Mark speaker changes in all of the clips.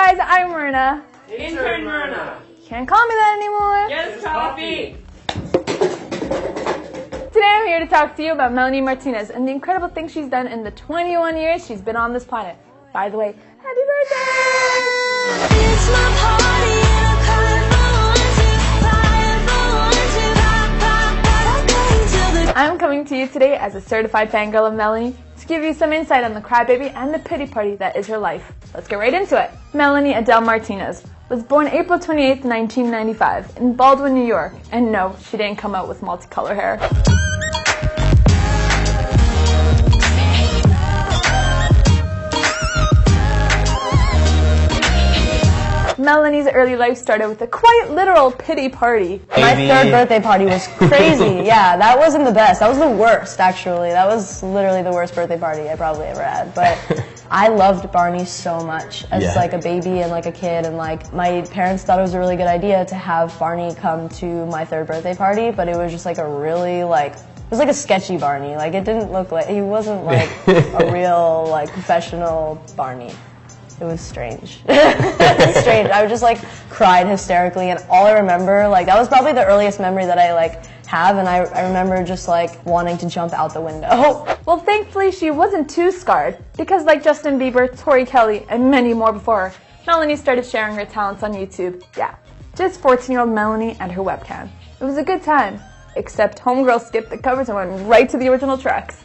Speaker 1: guys, I'm Myrna.
Speaker 2: Intern Myrna.
Speaker 1: Can't call me that anymore.
Speaker 2: Yes, coffee.
Speaker 1: Today I'm here to talk to you about Melanie Martinez and the incredible things she's done in the 21 years she's been on this planet. By the way, happy birthday! It's my party and I'm coming for I'm coming to you today as a certified fangirl of Melanie to give you some insight on the crybaby and the pity party that is her life. Let's get right into it. Melanie Adele Martinez was born April 28, 1995 in Baldwin, New York. And no, she didn't come out with multicolor hair. Melanie's early life started with a quite literal pity party.
Speaker 3: My third birthday party was crazy. Yeah, that wasn't the best. That was the worst, actually. That was literally the worst birthday party I probably ever had. But I loved Barney so much as like a baby and like a kid. And like my parents thought it was a really good idea to have Barney come to my third birthday party. But it was just like a really like, it was like a sketchy Barney. Like it didn't look like, he wasn't like a real like professional Barney. It was strange. It was strange. I just like cried hysterically, and all I remember, like that was probably the earliest memory that I like have, and I remember just like wanting to jump out the window.
Speaker 1: Well, thankfully she wasn't too scarred, because like Justin Bieber, Tori Kelly, and many more before her, Melanie started sharing her talents on YouTube. Yeah, just 14-year-old Melanie and her webcam. It was a good time, except homegirl skipped the covers and went right to the original tracks.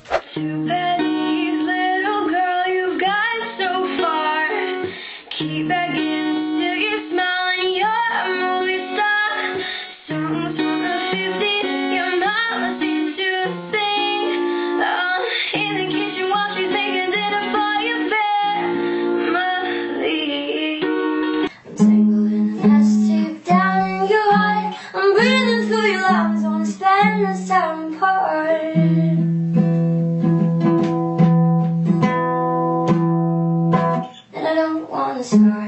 Speaker 4: Keep begging till you smile and you're a movie star. Songs from the 50s, your mama seems to sing. Oh, in the kitchen while she's making dinner for your family. I'm tangled in the mess deep down in your heart. I'm breathing through your lungs, wanna spend this time apart. Sky.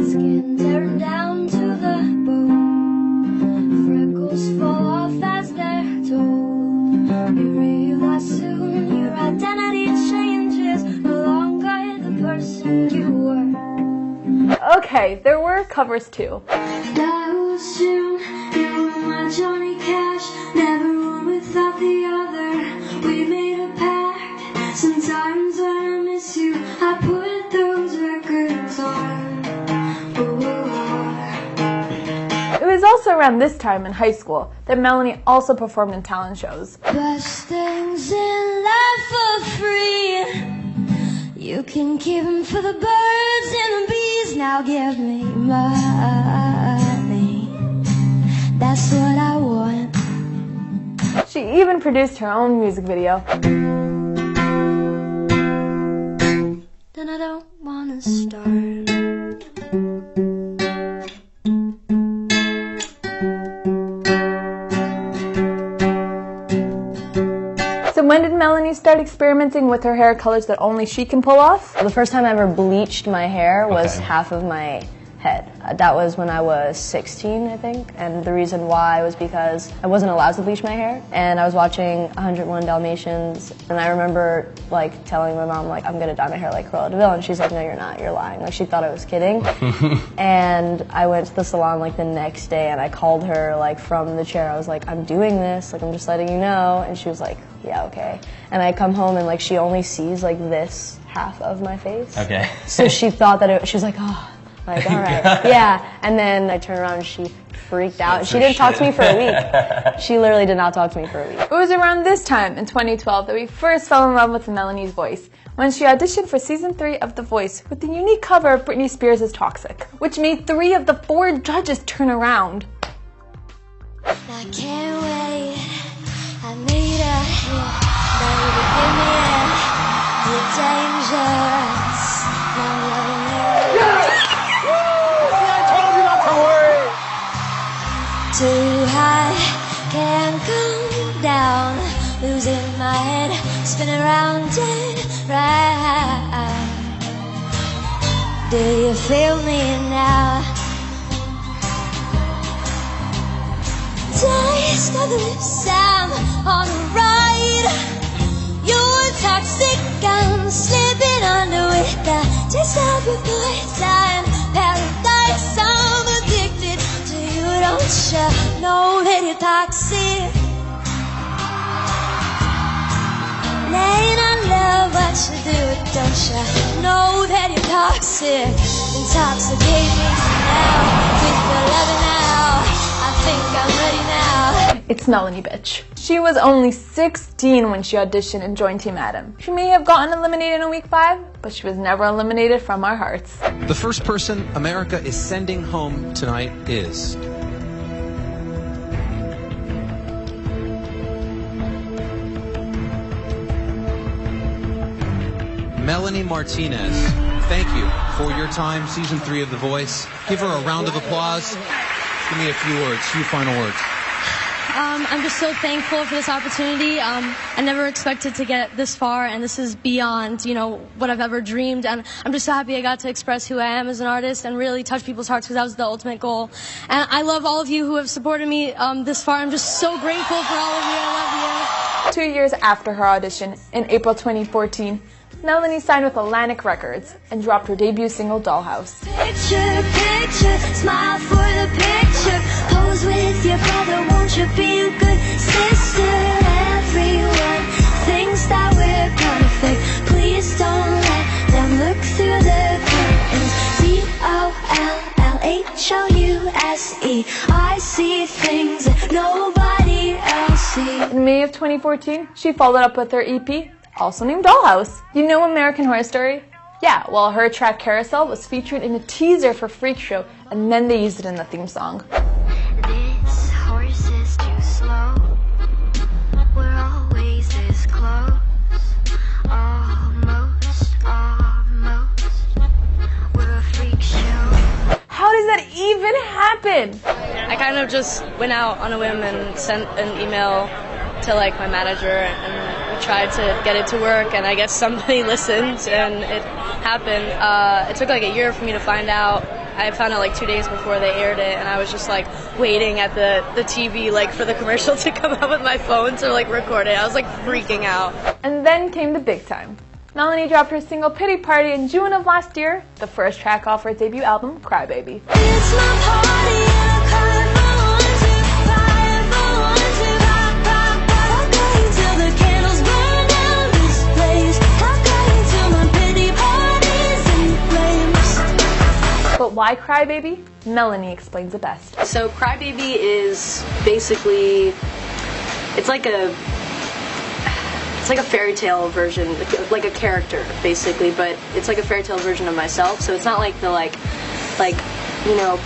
Speaker 4: Skin tearing down to the bone, freckles fall off as they're told. You realize soon your identity changes, no longer the person you were.
Speaker 1: Okay, there were covers too.
Speaker 4: That was soon, you were my Johnny Cash, never one without the other. We made a pact, sometimes when I miss you, I put those records on.
Speaker 1: It was also around this time in high school that Melanie also performed in talent shows.
Speaker 4: Best things in life for free. You can keep them for the birds and the bees. Now give me money. That's what I want.
Speaker 1: She even produced her own music video.
Speaker 4: Then I don't wanna start.
Speaker 1: So when did Melanie start experimenting with her hair colors that only she can pull off?
Speaker 3: The first time I ever bleached my hair was half of my head. That was when I was 16, I think, and the reason why was because I wasn't allowed to bleach my hair, and I was watching 101 Dalmatians, and I remember like telling my mom like I'm gonna dye my hair like Cruella de Vil, and she's like, no, you're not, you're lying. Like she thought I was kidding. And I went to the salon like the next day, and I called her like from the chair. I was like, I'm doing this, like I'm just letting you know, and she was like, yeah, okay. And I come home and like she only sees like this half of my face.
Speaker 5: Okay.
Speaker 3: So she thought that she was like, oh. Like, all right, yeah. And then I turned around and she freaked out. She didn't talk to me for a week. She literally did not talk to me for a week.
Speaker 1: It was around this time, in 2012, that we first fell in love with Melanie's voice, when she auditioned for season 3 of The Voice with the unique cover of Britney Spears' Toxic, which made 3 of the 4 judges turn around.
Speaker 4: I can't wait, I need a hit, baby, give me it, you're dangerous, too high, can't come down, losing my head, spinning round and round. Do you feel me now? Taste of the sound on the ride. You're toxic, I'm slipping under know that you're toxic. Ain't I love what you do, don't you? Know that you're toxic. Intoxicate me now with your loving now. I think I'm ready now.
Speaker 1: It's Melanie, bitch. She was only 16 when she auditioned and joined Team Adam. She may have gotten eliminated in week 5, but she was never eliminated from our hearts.
Speaker 5: The first person America is sending home tonight is... Melanie Martinez. Thank you for your time, season 3 of The Voice. Give her a round of applause. Give me a few final words.
Speaker 6: I'm just so thankful for this opportunity. I never expected to get this far, and this is beyond, what I've ever dreamed. And I'm just so happy I got to express who I am as an artist and really touch people's hearts, because that was the ultimate goal. And I love all of you who have supported me this far. I'm just so grateful for all of you. I love you.
Speaker 1: 2 years after her audition, in April 2014, Melanie signed with Atlantic Records and dropped her debut single, Dollhouse.
Speaker 4: Picture, picture, smile for the picture. Pose with your brother, won't you be a good sister? Everyone thinks that we're perfect. Please don't let them look through the curtains. DOLLHOUSE. I see things that nobody else sees.
Speaker 1: In May of 2014, she followed up with her EP, also named Dollhouse. You know American Horror Story? Yeah, well, her track Carousel was featured in a teaser for Freak Show, and then they used it in the theme song.
Speaker 4: This horse is too slow. We're always this close. Almost, almost. We're a freak show.
Speaker 1: How does that even happen?
Speaker 6: I kind of just went out on a whim and sent an email to my manager, and we tried to get it to work, and I guess somebody listened and it happened. It took a year for me to find out. I found out 2 days before they aired it, and I was just waiting at the TV for the commercial to come out with my phone to record it. I was freaking out.
Speaker 1: And then came the big time. Melanie dropped her single Pity Party in June of last year, the first track off her debut album, Crybaby.
Speaker 4: It's my party and I cry for one, two, fire for one, two, pop, pop, pop. I'll go till the candles burn down this place. I'll go till my pity parties in flames.
Speaker 1: But why Crybaby? Melanie explains it best.
Speaker 3: So Crybaby is basically, it's like a fairy tale version, like a character basically, but it's like a fairy tale version of myself. So it's not like the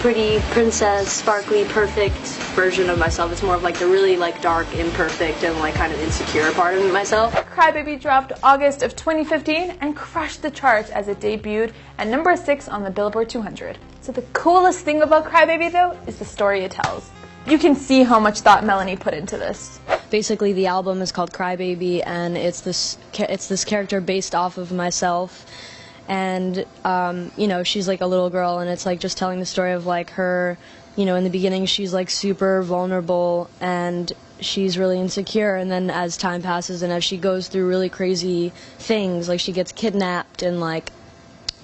Speaker 3: pretty princess, sparkly, perfect version of myself. It's more of the really dark, imperfect, and kind of insecure part of myself.
Speaker 1: Crybaby dropped August of 2015 and crushed the charts as it debuted at number 6 on the Billboard 200. So the coolest thing about Crybaby though is the story it tells. You can see how much thought Melanie put into this.
Speaker 3: Basically, the album is called Crybaby, and it's this character based off of myself. And she's a little girl, and it's just telling the story of her. In the beginning, she's super vulnerable and she's really insecure, and then as time passes and as she goes through really crazy things, she gets kidnapped and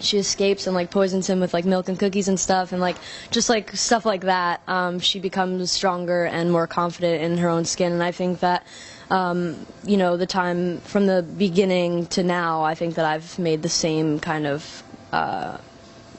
Speaker 3: she escapes and poisons him with milk and cookies and stuff, and just stuff like that, she becomes stronger and more confident in her own skin. And I think that the time from the beginning to now, I think that I've made the same kind of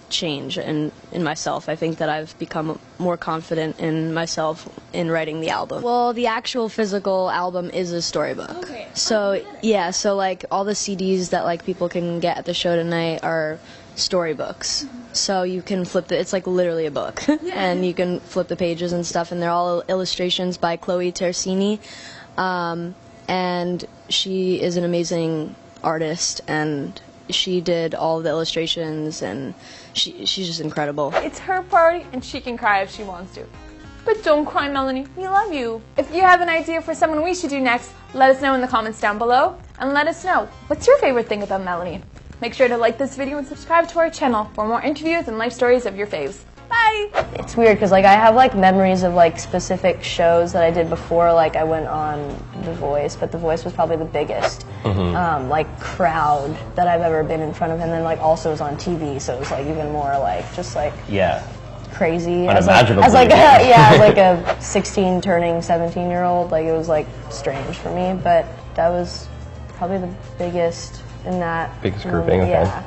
Speaker 3: change in myself. I think that I've become more confident in myself in writing the album. Well, the actual physical album is a storybook. Okay. So yeah, so all the CDs that people can get at the show tonight are storybooks. Mm-hmm. So you can flip it's literally a book. Yeah. And you can flip the pages and stuff, and they're all illustrations by Chloe Tersini. And she is an amazing artist, and she did all of the illustrations, and she's just incredible.
Speaker 1: It's her party, and she can cry if she wants to. But don't cry, Melanie. We love you. If you have an idea for someone we should do next, let us know in the comments down below, and let us know, what's your favorite thing about Melanie? Make sure to like this video and subscribe to our channel for more interviews and life stories of your faves. Bye! It's weird because I have memories of specific shows that I did before I went on The Voice, but The Voice was probably the biggest crowd that I've ever been in front of, and then also it was on TV, so it was even more
Speaker 7: Yeah.
Speaker 3: crazy.
Speaker 7: Unimaginably.
Speaker 3: As like a 16 turning 17-year-old. Like, it was like strange for me, but that was probably the biggest in that.
Speaker 7: Biggest grouping, okay.
Speaker 3: Yeah.